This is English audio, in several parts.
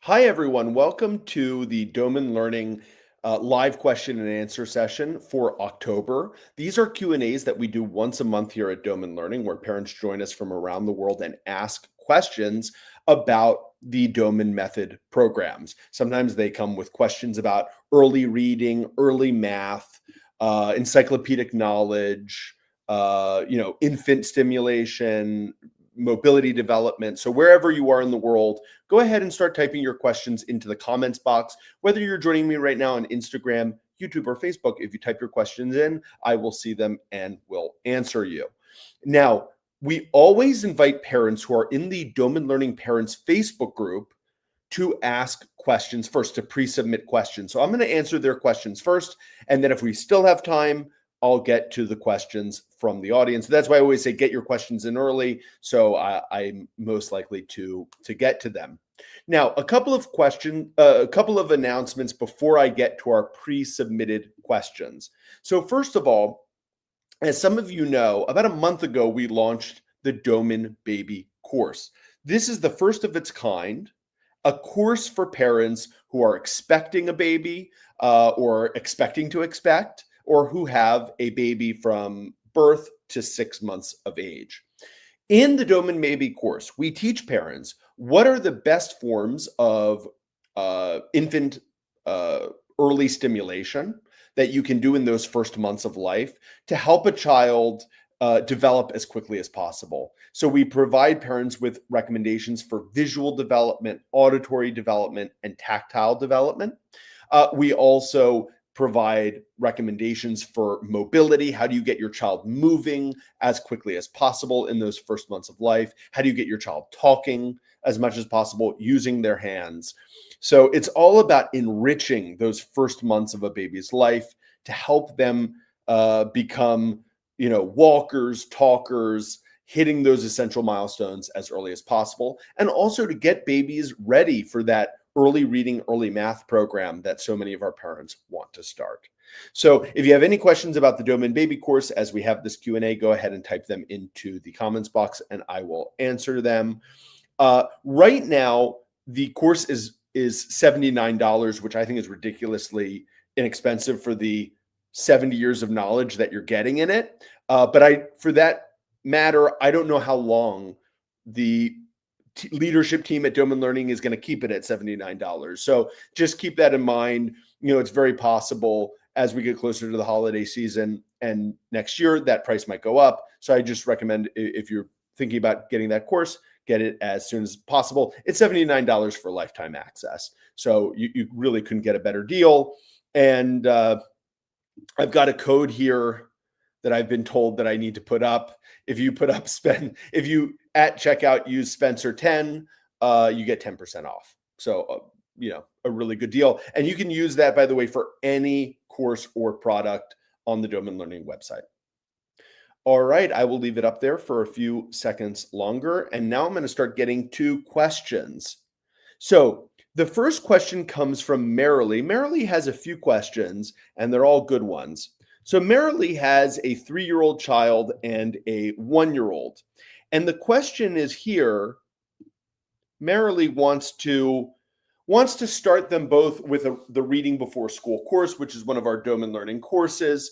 Hi, everyone. Welcome to the Doman Learning live question and answer session for October. These are Q&As that we do once a month here at Doman Learning, where parents join us from around the world and ask questions about the Doman Method programs. Sometimes they come with questions about early reading, early math, encyclopedic knowledge, infant stimulation, mobility development. So wherever you are in the world, go ahead and start typing your questions into the comments box. Whether you're joining me right now on Instagram, YouTube, or Facebook, if you type your questions in, I will see them and will answer you. Now, we always invite parents who are in the Doman Learning Parents Facebook group to ask questions first, to pre-submit questions. So I'm going to answer their questions first, and then if we still have time, I'll get to the questions from the audience. That's why I always say get your questions in early, so I'm most likely to get to them. Now, a couple of announcements before I get to our pre-submitted questions. So first of all, as some of you know, about a month ago, we launched the Doman Baby course. This is the first of its kind, a course for parents who are expecting a baby or expecting to expect, or who have a baby from birth to 6 months of age. In the Doman Baby course, we teach parents what are the best forms of infant early stimulation that you can do in those first months of life to help a child develop as quickly as possible. So we provide parents with recommendations for visual development, auditory development, and tactile development. We also provide recommendations for mobility. How do you get your child moving as quickly as possible in those first months of life? How do you get your child talking as much as possible using their hands? So it's all about enriching those first months of a baby's life to help them become, walkers, talkers, hitting those essential milestones as early as possible, and also to get babies ready for that early reading, early math program that so many of our parents want to start. So if you have any questions about the Doman Baby course, as we have this Q&A, go ahead and type them into the comments box and I will answer them. Right now, the course is $79, which I think is ridiculously inexpensive for the 70 years of knowledge that you're getting in it. But for that matter, I don't know how long the leadership team at Doman Learning is going to keep it at $79. So just keep that in mind. It's very possible as we get closer to the holiday season and next year, that price might go up. So I just recommend, if you're thinking about getting that course, get it as soon as possible. It's $79 for lifetime access. So you really couldn't get a better deal. And I've got a code here that I've been told that I need to put up. If you at checkout use Spencer10, you get 10% off. So, a really good deal. And you can use that, by the way, for any course or product on the Doman Learning website. All right, I will leave it up there for a few seconds longer. And now I'm going to start getting to questions. So the first question comes from Marilee. Marilee has a few questions, and they're all good ones. So Marilee has a 3-year-old child and a 1-year-old. And the question is here, Marilee wants to start them both with the Reading Before School course, which is one of our Doman Learning courses.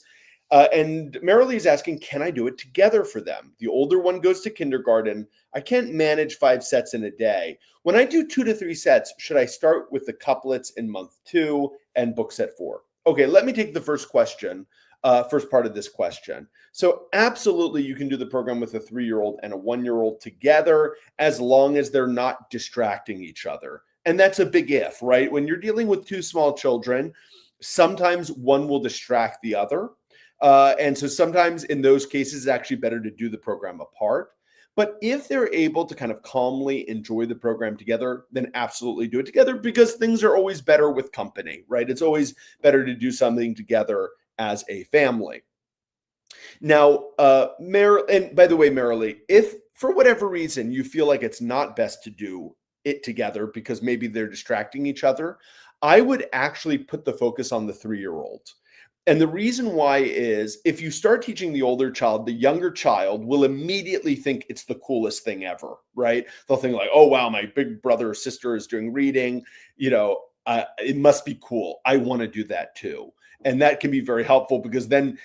And Marilee is asking, can I do it together for them? The older one goes to kindergarten. I can't manage 5 sets in a day. When I do 2 to 3 sets, should I start with the couplets in month 2 and book set 4? Okay, let me take the first part of this question. So absolutely, you can do the program with a 3-year-old and a 1-year-old together, as long as they're not distracting each other. And that's a big if, right? When you're dealing with 2 small children, sometimes one will distract the other. And so sometimes in those cases, it's actually better to do the program apart. But if they're able to kind of calmly enjoy the program together, then absolutely do it together, because things are always better with company, right? It's always better to do something together as a family. Now, and by the way, Marilee, if for whatever reason you feel like it's not best to do it together because maybe they're distracting each other, I would actually put the focus on the 3-year-old. And the reason why is if you start teaching the older child, the younger child will immediately think it's the coolest thing ever, right? They'll think like, oh, wow, my big brother or sister is doing reading. It must be cool. I want to do that too. And that can be very helpful because then,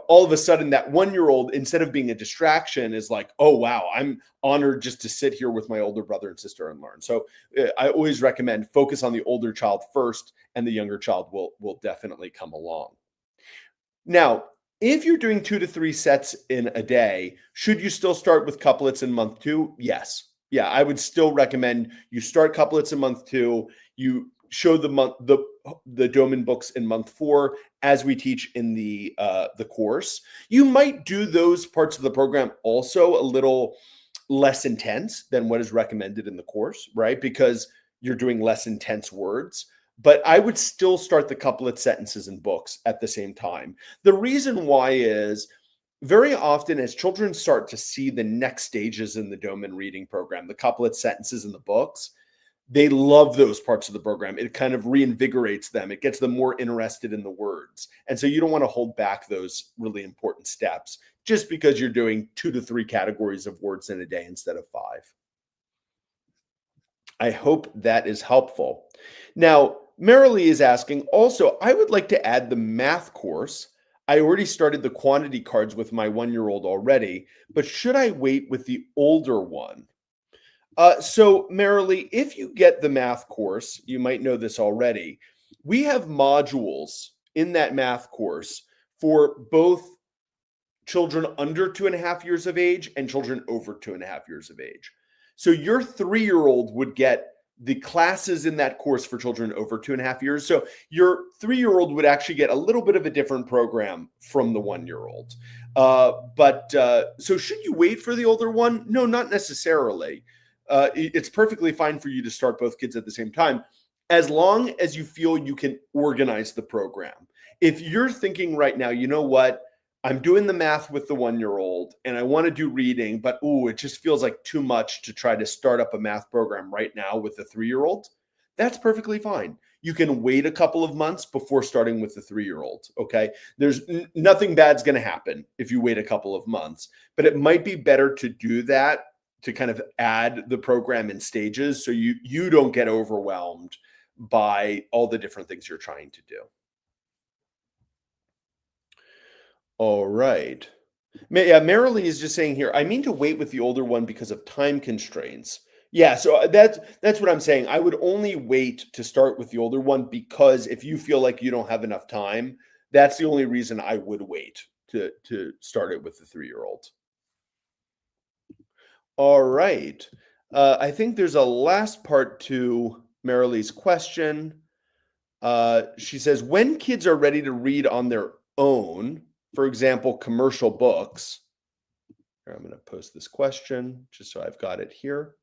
all of a sudden that 1-year-old, instead of being a distraction, is like, oh, wow, I'm honored just to sit here with my older brother and sister and learn. So I always recommend focus on the older child first, and the younger child will definitely come along. Now, if you're doing 2 to 3 sets in a day, should you still start with couplets in month 2? Yes. Yeah, I would still recommend you start couplets in month 2. You show the Doman books in month 4 as we teach in the course. You might do those parts of the program also a little less intense than what is recommended in the course, right? Because you're doing less intense words. But I would still start the couplet sentences and books at the same time. The reason why is very often as children start to see the next stages in the Doman reading program, the couplet sentences and the books, they love those parts of the program. It kind of reinvigorates them. It gets them more interested in the words. And so you don't want to hold back those really important steps just because you're doing 2 to 3 categories of words in a day instead of 5. I hope that is helpful. Now, Marilee is asking, also, I would like to add the math course. I already started the quantity cards with my 1-year-old already, but should I wait with the older one? So, Marilee, if you get the math course, you might know this already. We have modules in that math course for both children under 2.5 years of age and children over 2.5 years of age. So your 3-year-old would get the classes in that course for children over 2.5 years. So your 3-year-old would actually get a little bit of a different program from the 1-year-old. So should you wait for the older one? No, not necessarily. It's perfectly fine for you to start both kids at the same time, as long as you feel you can organize the program. If you're thinking right now, you know what? I'm doing the math with the 1-year-old and I want to do reading, but it just feels like too much to try to start up a math program right now with the 3-year-old. That's perfectly fine. You can wait a couple of months before starting with the 3-year-old. Okay. There's nothing bad's going to happen if you wait a couple of months, but it might be better to do that to kind of add the program in stages so you don't get overwhelmed by all the different things you're trying to do. All right. Yeah, Marilee is just saying here, I mean to wait with the older one because of time constraints. Yeah, so that's what I'm saying. I would only wait to start with the older one because if you feel like you don't have enough time, that's the only reason I would wait to start it with the 3-year-old. All right. I think there's a last part to Marilee's question. She says, when kids are ready to read on their own, for example, commercial books. Here, I'm going to post this question just so I've got it here.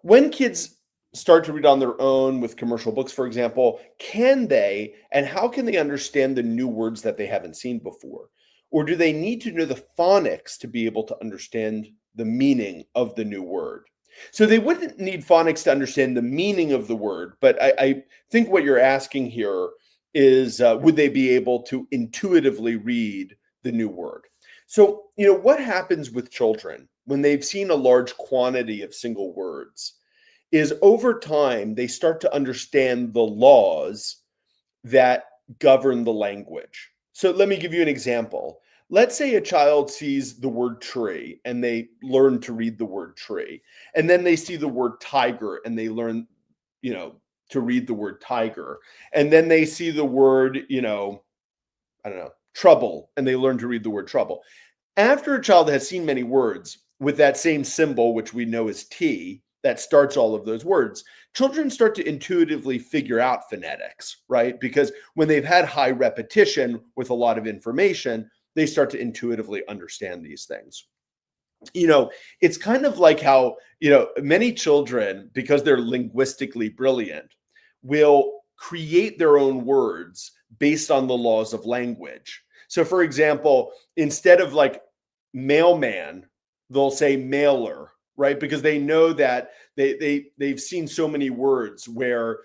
When kids start to read on their own with commercial books, for example, can they and how can they understand the new words that they haven't seen before? Or do they need to know the phonics to be able to understand the meaning of the new word? So they wouldn't need phonics to understand the meaning of the word, but I think what you're asking here is would they be able to intuitively read the new word? So, what happens with children when they've seen a large quantity of single words is over time they start to understand the laws that govern the language. So let me give you an example. Let's say a child sees the word tree and they learn to read the word tree. And then they see the word tiger and they learn, to read the word tiger. And then they see the word, trouble, and they learn to read the word trouble. After a child has seen many words with that same symbol, which we know is T, that starts all of those words, children start to intuitively figure out phonetics, right? Because when they've had high repetition with a lot of information, they start to intuitively understand these things. It's kind of like how, many children, because they're linguistically brilliant, will create their own words based on the laws of language. So, for example, instead of like mailman, they'll say mailer, right? Because they know that they've seen so many words where,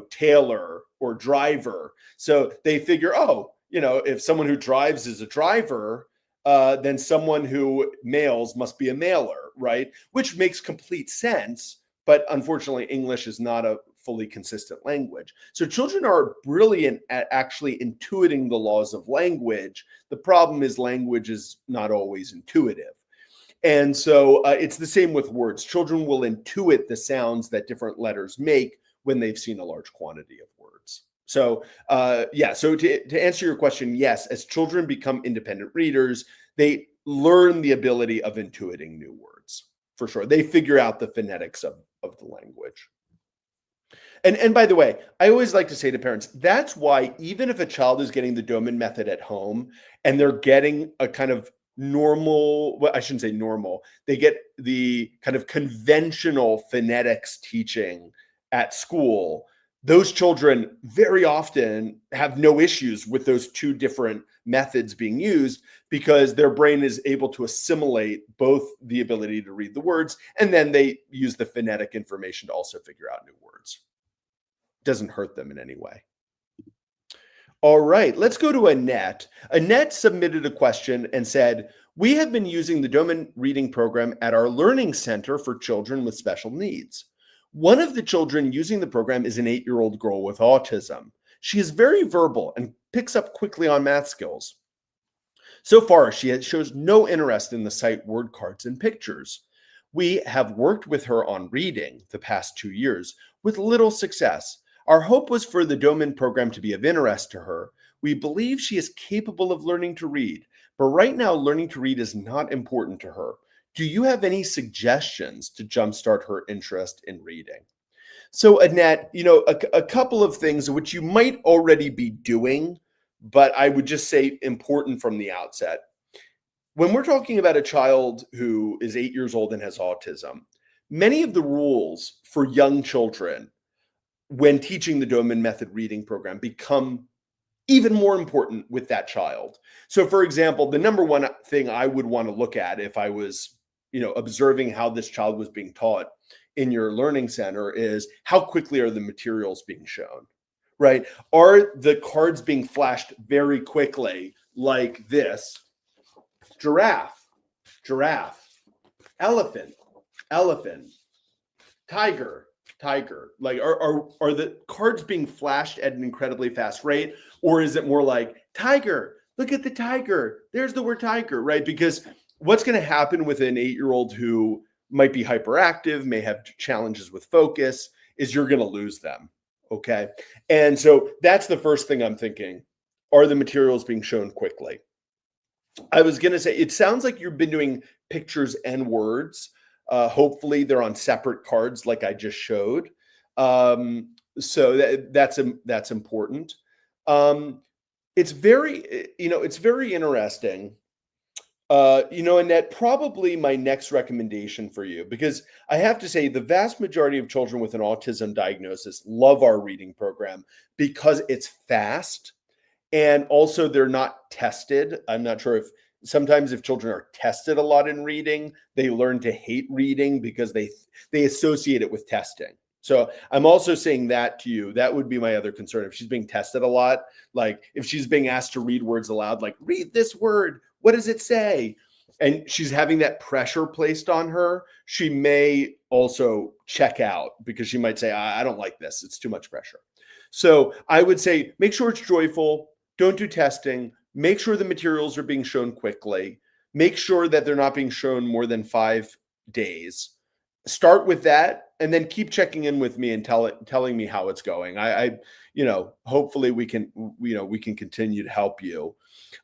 tailor or driver. So they figure, oh, if someone who drives is a driver, then someone who mails must be a mailer, right? Which makes complete sense. But unfortunately, English is not a fully consistent language. So children are brilliant at actually intuiting the laws of language. The problem is language is not always intuitive. And so it's the same with words. Children will intuit the sounds that different letters make when they've seen a large quantity of words. So yeah, so to answer your question, yes, as children become independent readers, they learn the ability of intuiting new words, for sure. They figure out the phonetics of the language. And by the way, I always like to say to parents, that's why even if a child is getting the Doman method at home and they're getting a kind of normal, well, I shouldn't say normal, they get the kind of conventional phonetics teaching at school, those children very often have no issues with those two different methods being used because their brain is able to assimilate both the ability to read the words and then they use the phonetic information to also figure out new words. Doesn't hurt them in any way. All right, let's go to Annette. Annette submitted a question and said, we have been using the Doman reading program at our learning center for children with special needs. One of the children using the program is an 8-year-old girl with autism. She is very verbal and picks up quickly on math skills. So far, she shows no interest in the sight word cards and pictures. We have worked with her on reading the past 2 years with little success. Our hope was for the Doman program to be of interest to her. We believe she is capable of learning to read, but right now learning to read is not important to her. Do you have any suggestions to jumpstart her interest in reading? So Annette, a couple of things which you might already be doing, but I would just say important from the outset. When we're talking about a child who is 8 years old and has autism, many of the rules for young children when teaching the Doman Method reading program become even more important with that child. So for example, the number one thing I would want to look at if I was, observing how this child was being taught in your learning center is how quickly are the materials being shown, right? Are the cards being flashed very quickly like this? Giraffe, giraffe, elephant, elephant, tiger, tiger. Like are the cards being flashed at an incredibly fast rate, or is it more like tiger? Look at the tiger. There's the word tiger, right? Because what's going to happen with an 8-year-old who might be hyperactive, may have challenges with focus, is you're going to lose them. Okay. And so that's the first thing I'm thinking. Are the materials being shown quickly? I was going to say, it sounds like you've been doing pictures and words. Hopefully they're on separate cards like I just showed. So that's important. It's very interesting. Annette, probably my next recommendation for you, because I have to say the vast majority of children with an autism diagnosis love our reading program because it's fast. And also they're not tested. I'm not sure if sometimes if children are tested a lot in reading, they learn to hate reading because they associate it with testing. So I'm also saying that to you. That would be my other concern. If she's being tested a lot, like if she's being asked to read words aloud, like read this word, what does it say? And she's having that pressure placed on her, she may also check out because she might say, I don't like this. It's too much pressure. So I would say, make sure it's joyful. Don't do testing. Make sure the materials are being shown quickly. Make sure that they're not being shown more than 5 days. Start with that and then keep checking in with me and telling me how it's going. Hopefully we can continue to help you.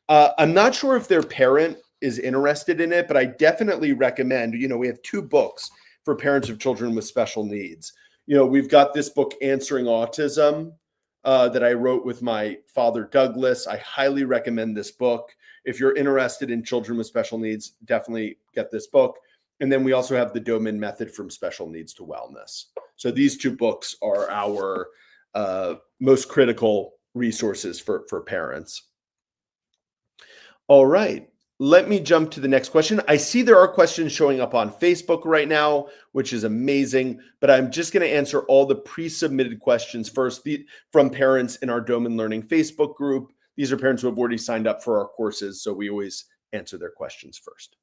I'm not sure if their parent is interested in it, but I definitely recommend, we have 2 books for parents of children with special needs. We've got this book, Answering Autism, that I wrote with my father, Douglas. I highly recommend this book. If you're interested in children with special needs, definitely get this book. And then we also have the Doman Method from Special Needs to Wellness. So these 2 books are our most critical resources for parents. All right. Let me jump to the next question. I see there are questions showing up on Facebook right now, which is amazing, but I'm just going to answer all the pre-submitted questions first from parents in our Doman Learning Facebook group. These are parents who have already signed up for our courses, so we always answer their questions first.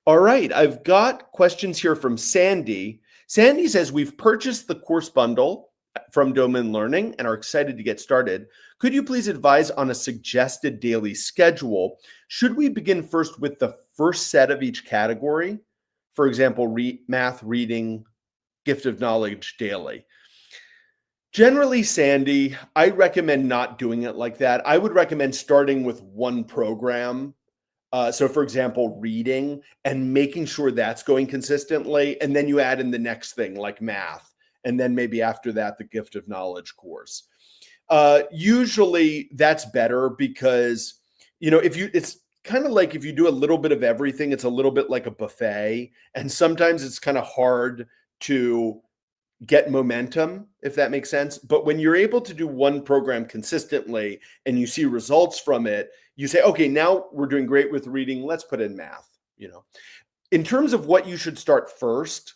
All right, I've got questions here from Sandy. Sandy says, we've purchased the course bundle from Doman Learning and are excited to get started. Could you please advise on a suggested daily schedule? Should we begin first with the first set of each category? For example, math, reading, gift of knowledge daily. Generally, Sandy, I recommend not doing it like that. I would recommend starting with one program. So, for example, reading and making sure that's going consistently. And then you add in the next thing like math. And then maybe after that, the gift of knowledge course. Usually that's better because, it's kind of like if you do a little bit of everything, it's a little bit like a buffet. And sometimes it's kind of hard to get momentum, if that makes sense. But when you're able to do one program consistently and you see results from it, you say, okay, now we're doing great with reading. Let's put in math. In terms of what you should start first,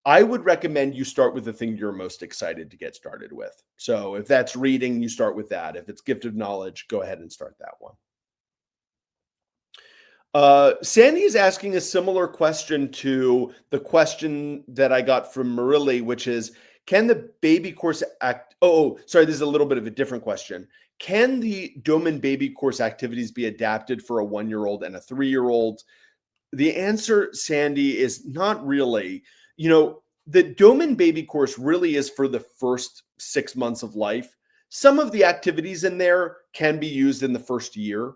I would recommend you start with the thing you're most excited to get started with. So if that's reading, you start with that. If it's gift of knowledge, go ahead and start that one. Sandy is asking a similar question to the question that I got from Marilli, which is, can the baby course sorry, this is a little bit of a different question. Can the Doman baby course activities be adapted for a 1-year-old and a 3-year-old? The answer, Sandy, is not really. The Doman baby course really is for the first 6 months of life. Some of the activities in there can be used in the first year.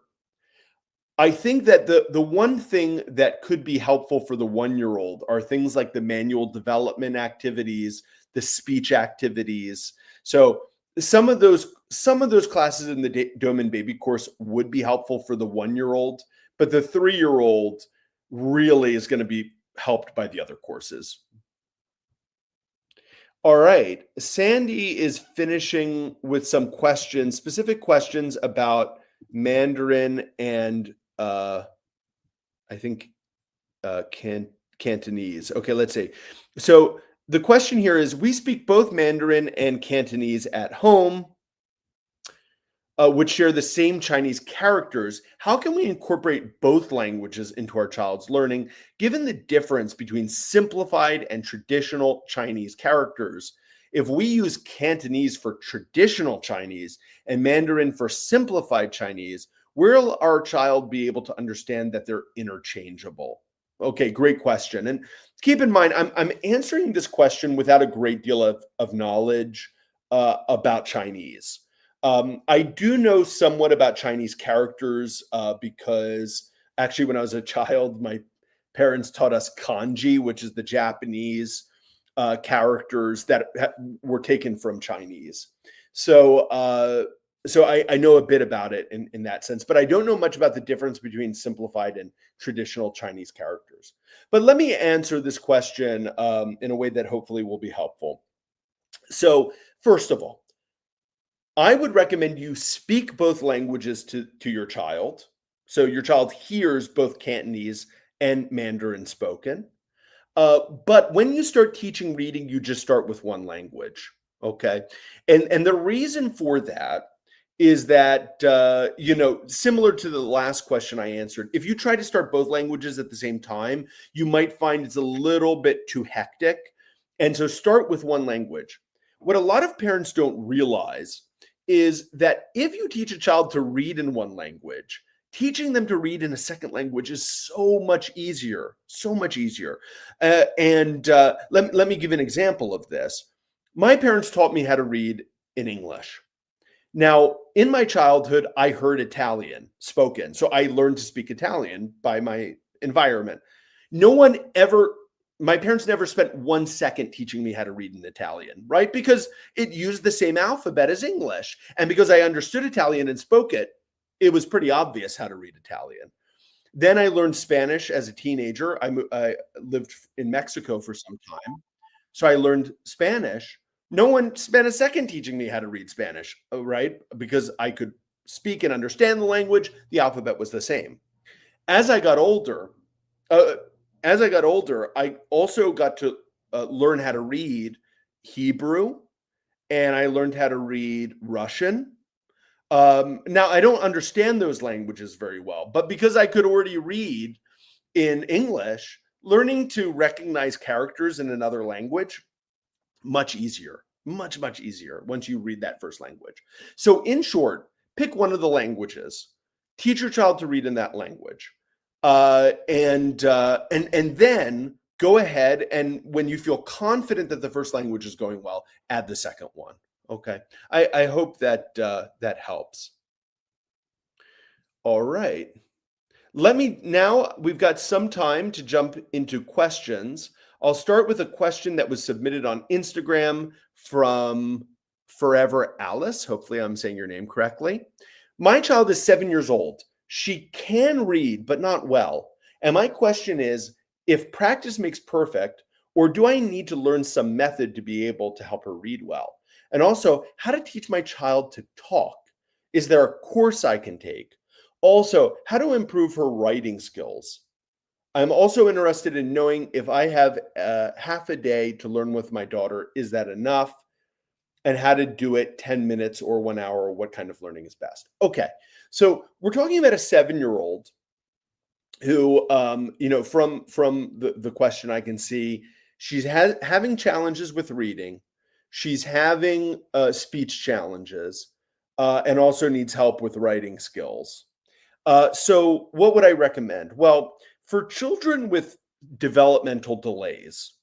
I think that the one thing that could be helpful for the 1-year-old are things like the manual development activities, the speech activities. So some of those classes in the Doman baby course would be helpful for the 1-year-old, but the 3-year-old really is going to be helped by the other courses. All right, Sandy is finishing with some questions, specific questions about Mandarin and I think Cantonese. Okay, let's see. So the question here is, we speak both Mandarin and Cantonese at home, which share the same Chinese characters. How can we incorporate both languages into our child's learning, given the difference between simplified and traditional Chinese characters? If we use Cantonese for traditional Chinese and Mandarin for simplified Chinese, will our child be able to understand that they're interchangeable? Okay, great question. And keep in mind, I'm answering this question without a great deal of knowledge about Chinese. I do know somewhat about Chinese characters because actually when I was a child, my parents taught us kanji, which is the Japanese characters that were taken from Chinese. So I know a bit about it in that sense, but I don't know much about the difference between simplified and traditional Chinese characters. But let me answer this question in a way that hopefully will be helpful. So first of all, I would recommend you speak both languages to your child. So your child hears both Cantonese and Mandarin spoken. But when you start teaching reading, you just start with one language. Okay. And the reason for that is that, similar to the last question I answered, if you try to start both languages at the same time, you might find it's a little bit too hectic. And so start with one language. What a lot of parents don't realize is that if you teach a child to read in one language, teaching them to read in a second language is so much easier, so much easier. Let me give an example of this. My parents taught me how to read in English. Now, in my childhood, I heard Italian spoken. So I learned to speak Italian by my environment. My parents never spent 1 second teaching me how to read in Italian, right? Because it used the same alphabet as English. And because I understood Italian and spoke it, it was pretty obvious how to read Italian. Then I learned Spanish as a teenager. I lived in Mexico for some time. So I learned Spanish. No one spent a second teaching me how to read Spanish, right? Because I could speak and understand the language. The alphabet was the same. As I got older, uh, I also got to learn how to read Hebrew, and I learned how to read Russian. Now I don't understand those languages very well, but because I could already read in English, learning to recognize characters in another language, much easier, much easier once you read that first language. So, in short, pick one of the languages, teach your child to read in that language, and then go ahead and when you feel confident that the first language is going well, add the second one. Okay, I hope that that helps. All right. Let me now, we've got some time to jump into questions. I'll start with a question that was submitted on Instagram from Forever Alice. Hopefully, I'm saying your name correctly. My child is 7 years old. She can read, but not well. And my question is if practice makes perfect, or do I need to learn some method to be able to help her read well? And also, how to teach my child to talk? Is there a course I can take? Also, how to improve her writing skills. I'm also interested in knowing if I have half a day to learn with my daughter, is that enough? And how to do it 10 minutes or 1 hour, or what kind of learning is best. Okay, so we're talking about a 7-year-old who, from the question I can see, she's having challenges with reading. She's having speech challenges and also needs help with writing skills. So what would I recommend? Well, for children with developmental delays,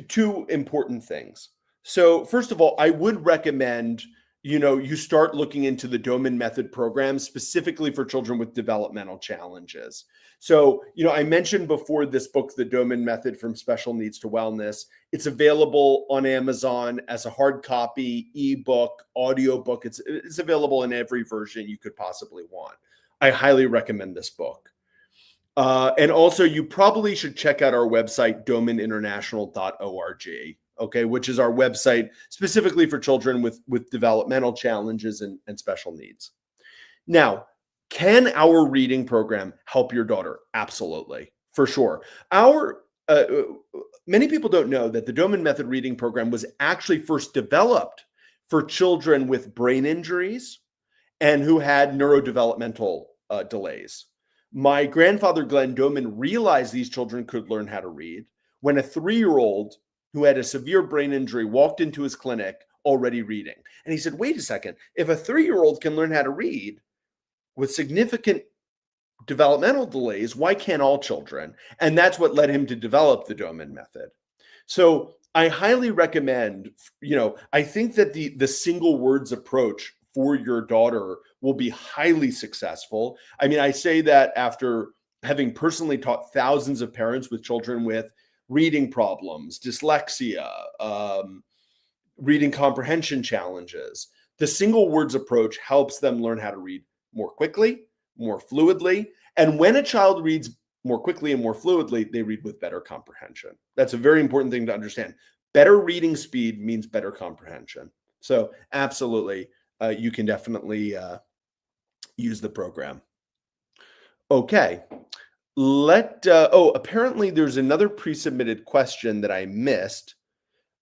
two important things. So first of all, I would recommend, you start looking into the Doman Method program specifically for children with developmental challenges. So, I mentioned before this book, The Doman Method from Special Needs to Wellness. It's available on Amazon as a hard copy, ebook, audiobook. It's available in every version you could possibly want. I highly recommend this book. And also, you probably should check out our website, domaninternational.org, okay, which is our website specifically for children with developmental challenges and special needs. Now, can our reading program help your daughter? Absolutely, for sure. Many people don't know that the Doman Method reading program was actually first developed for children with brain injuries and who had neurodevelopmental delays. My grandfather, Glenn Doman, realized these children could learn how to read when a 3-year-old who had a severe brain injury walked into his clinic already reading. And he said, wait a second, if a 3-year-old can learn how to read with significant developmental delays, why can't all children? And that's what led him to develop the Doman Method. So I highly recommend, I think that the single words approach for your daughter will be highly successful. I mean, I say that after having personally taught thousands of parents with children with reading problems, dyslexia, reading comprehension challenges. The single words approach helps them learn how to read more quickly, more fluidly. And when a child reads more quickly and more fluidly, they read with better comprehension. That's a very important thing to understand. Better reading speed means better comprehension. So absolutely, you can definitely use the program. Okay. Apparently there's another pre-submitted question that I missed.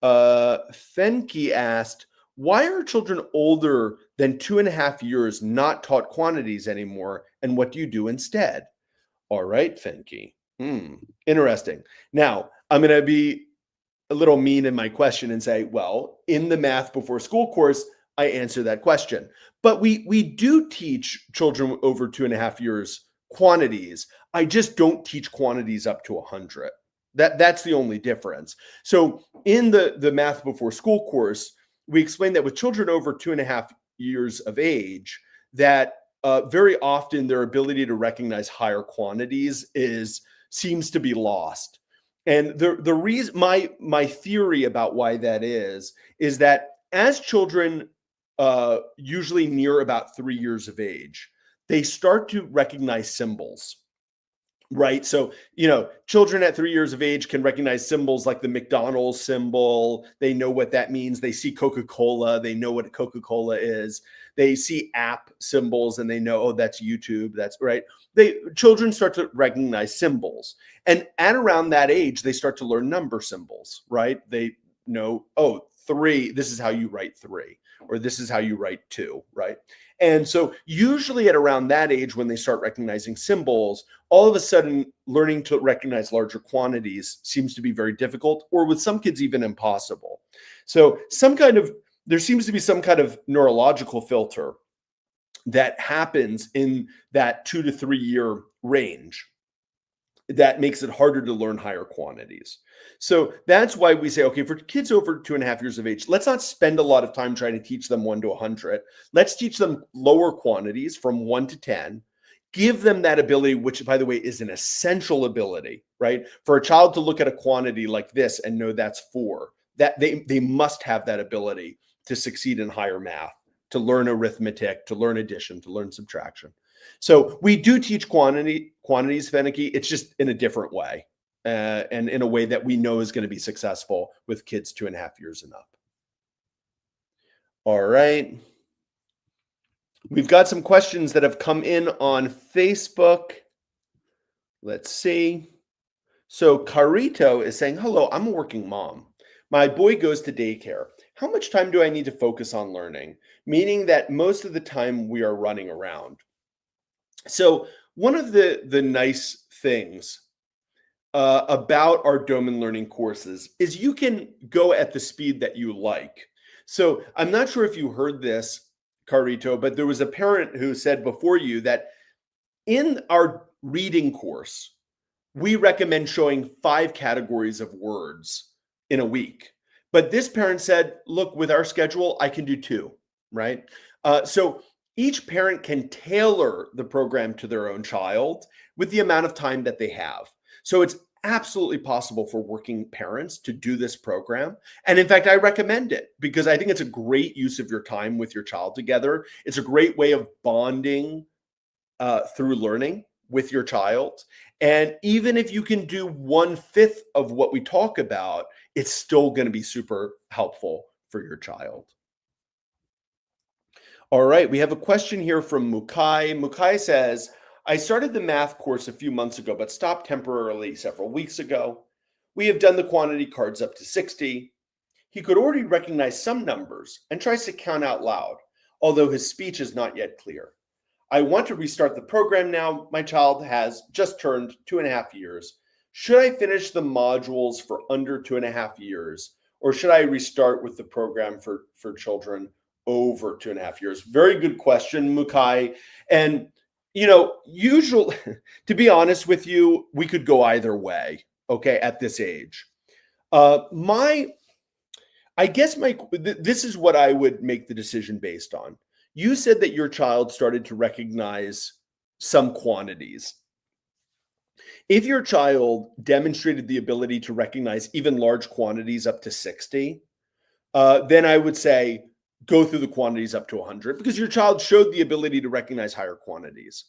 Fenke asked, why are children older than 2.5 years not taught quantities anymore? And what do you do instead? All right, Fenke. Interesting. Now, I'm going to be a little mean in my question and say, well, in the Math Before School course, I answer that question. But we do teach children over 2.5 years quantities. I just don't teach quantities up to 100. That's the only difference. So in the Math Before School course, we explain that with children over 2.5 years of age, that very often their ability to recognize higher quantities seems to be lost. And the reason, my theory about why that is that as children, usually near about 3 years of age, they start to recognize symbols. Right. So, children at 3 years of age can recognize symbols like the McDonald's symbol. They know what that means. They see Coca-Cola. They know what Coca-Cola is. They see app symbols and they know, oh, that's YouTube. That's right. Children start to recognize symbols. And at around that age, they start to learn number symbols, right? They know, oh, three, this is how you write three, or this is how you write two, right? And so usually at around that age, when they start recognizing symbols, all of a sudden learning to recognize larger quantities seems to be very difficult, or with some kids even impossible. So there seems to be some kind of neurological filter that happens in that 2 to 3 year range that makes it harder to learn higher quantities. So that's why we say, okay, for kids over 2.5 years of age, let's not spend a lot of time trying to teach them 1 to 100. Let's teach them lower quantities from 1 to 10. Give them that ability, which, by the way, is an essential ability, right? For a child to look at a quantity like this and know that's 4, that they must have that ability to succeed in higher math, to learn arithmetic, to learn addition, to learn subtraction. So we do teach quantities, Fenicky. It's just in a different way, and in a way that we know is going to be successful with kids 2.5 years and up. All right. We've got some questions that have come in on Facebook. Let's see. So Carito is saying, hello, I'm a working mom. My boy goes to daycare. How much time do I need to focus on learning? Meaning that most of the time we are running around. So one of the nice things about our Doman Learning courses is you can go at the speed that you like. So I'm not sure if you heard this, Carito, but there was a parent who said before you that in our reading course, we recommend showing 5 categories of words in a week. But this parent said, look, with our schedule, I can do 2, right? So each parent can tailor the program to their own child with the amount of time that they have. So it's absolutely possible for working parents to do this program. And in fact, I recommend it because I think it's a great use of your time with your child together. It's a great way of bonding through learning with your child. And even if you can do 1/5 of what we talk about, it's still going to be super helpful for your child. All right, we have a question here from Mukai. Mukai says, I started the math course a few months ago, but stopped temporarily several weeks ago. We have done the quantity cards up to 60. He could already recognize some numbers and tries to count out loud, although his speech is not yet clear. I want to restart the program now. My child has just turned 2.5 years. Should I finish the modules for under 2.5 years, or should I restart with the program for children over 2.5 years? Very good question, Mukai. And usually, to be honest with you, we could go either way, okay, at this age. This is what I would make the decision based on. You said that your child started to recognize some quantities. If your child demonstrated the ability to recognize even large quantities up to 60, then I would say go through the quantities up to 100 because your child showed the ability to recognize higher quantities.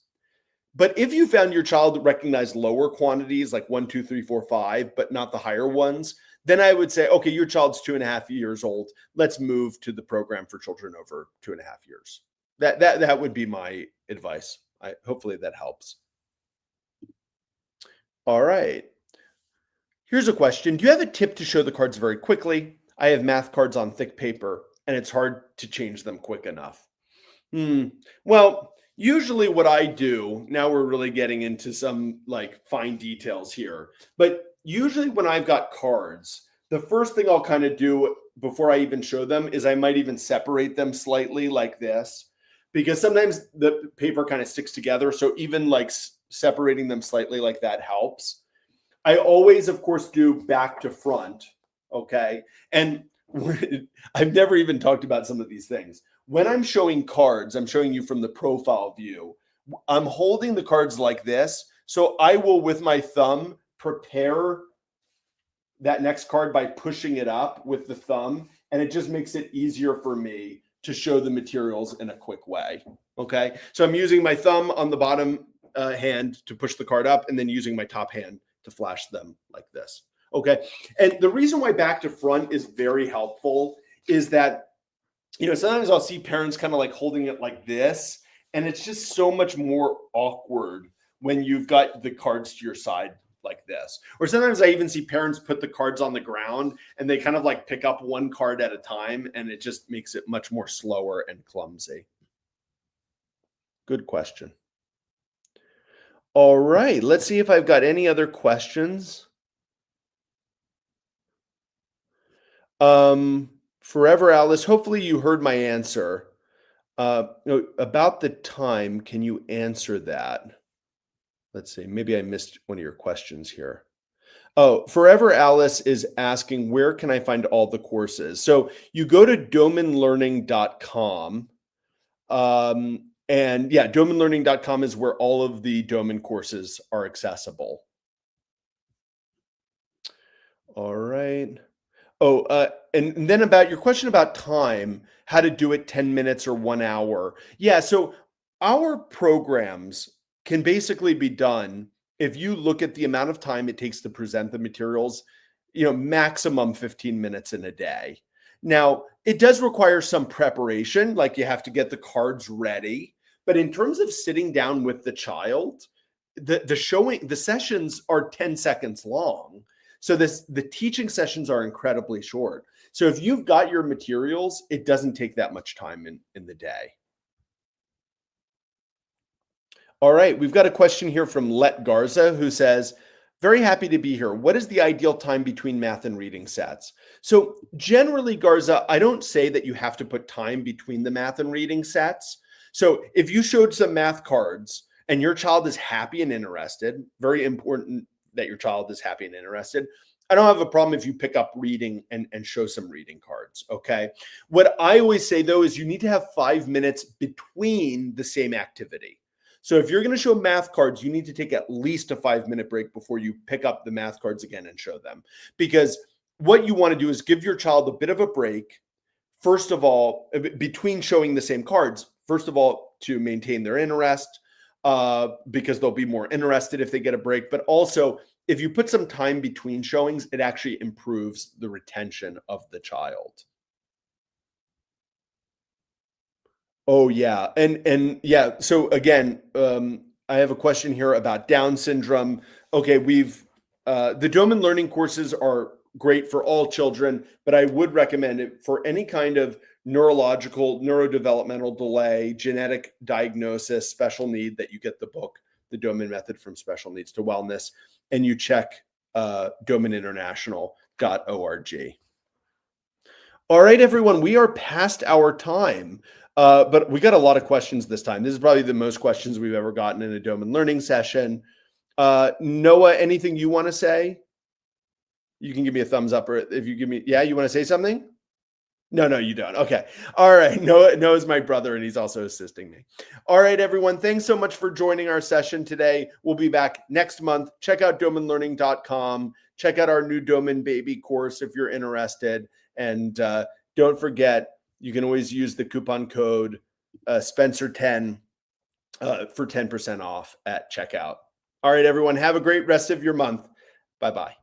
But if you found your child recognized lower quantities like 1, 2, 3, 4, 5, but not the higher ones, then I would say, okay, your child's 2.5 years old. Let's move to the program for children over 2.5 years. That would be my advice. Hopefully that helps. All right. Here's a question. Do you have a tip to show the cards very quickly? I have math cards on thick paper, and it's hard to change them quick enough. Well, usually what I do, now we're really getting into some like fine details here, but usually when I've got cards, the first thing I'll kind of do before I even show them is I might even separate them slightly like this, because sometimes the paper kind of sticks together. So even like separating them slightly like that helps. I always, of course, do back to front. Okay. And I've never even talked about some of these things. When I'm showing cards, I'm showing you from the profile view. I'm holding the cards like this. So I will, with my thumb, prepare that next card by pushing it up with the thumb. And it just makes it easier for me to show the materials in a quick way. Okay. So I'm using my thumb on the bottom hand to push the card up, and then using my top hand to flash them like this. Okay. And the reason why back to front is very helpful is that Sometimes I'll see parents kind of like holding it like this, and it's just so much more awkward when you've got the cards to your side like this. Or sometimes I even see parents put the cards on the ground and they kind of like pick up one card at a time, and it just makes it much more slower and clumsy. Good question. All right, let's see if I've got any other questions. Um, Forever Alice, hopefully you heard my answer. About the time, can you answer that? Let's see, maybe I missed one of your questions here. Oh, Forever Alice is asking, where can I find all the courses? So you go to domanlearning.com. And yeah, domanlearning.com is where all of the Doman courses are accessible. All right. Oh, and then about your question about time, how to do it 10 minutes or 1 hour. Yeah, so our programs can basically be done if you look at the amount of time it takes to present the materials, maximum 15 minutes in a day. Now, it does require some preparation, like you have to get the cards ready, but in terms of sitting down with the child, the sessions are 10 seconds long. So the teaching sessions are incredibly short. So if you've got your materials, it doesn't take that much time in the day. All right, we've got a question here from Let Garza who says, very happy to be here. What is the ideal time between math and reading sets? So generally, Garza, I don't say that you have to put time between the math and reading sets. So if you showed some math cards and your child is happy and interested, very important that your child is happy and interested. I don't have a problem if you pick up reading and show some reading cards. Okay. What I always say though is you need to have 5 minutes between the same activity. So if you're going to show math cards, you need to take at least a 5-minute break before you pick up the math cards again and show them. Because what you want to do is give your child a bit of a break. First of all, between showing the same cards, first of all, to maintain their interest, because they'll be more interested if they get a break. But also, if you put some time between showings, it actually improves the retention of the child. Oh yeah, and yeah. So again, I have a question here about Down syndrome. Okay, the Doman Learning courses are great for all children, but I would recommend it for any kind of neurological, neurodevelopmental delay, genetic diagnosis, special need, that you get the book, The Doman Method from Special Needs to Wellness, and you check domaninternational.org. All right, everyone, we are past our time, but we got a lot of questions this time. This is probably the most questions we've ever gotten in a Doman Learning session. Noah, anything you want to say? You can give me a thumbs up, or if you give me, yeah, you want to say something? No, you don't. Okay. All right. Noah's my brother, and he's also assisting me. All right, everyone. Thanks so much for joining our session today. We'll be back next month. Check out domanlearning.com. Check out our new Doman Baby course if you're interested. And don't forget, you can always use the coupon code Spencer10 for 10% off at checkout. All right, everyone. Have a great rest of your month. Bye-bye.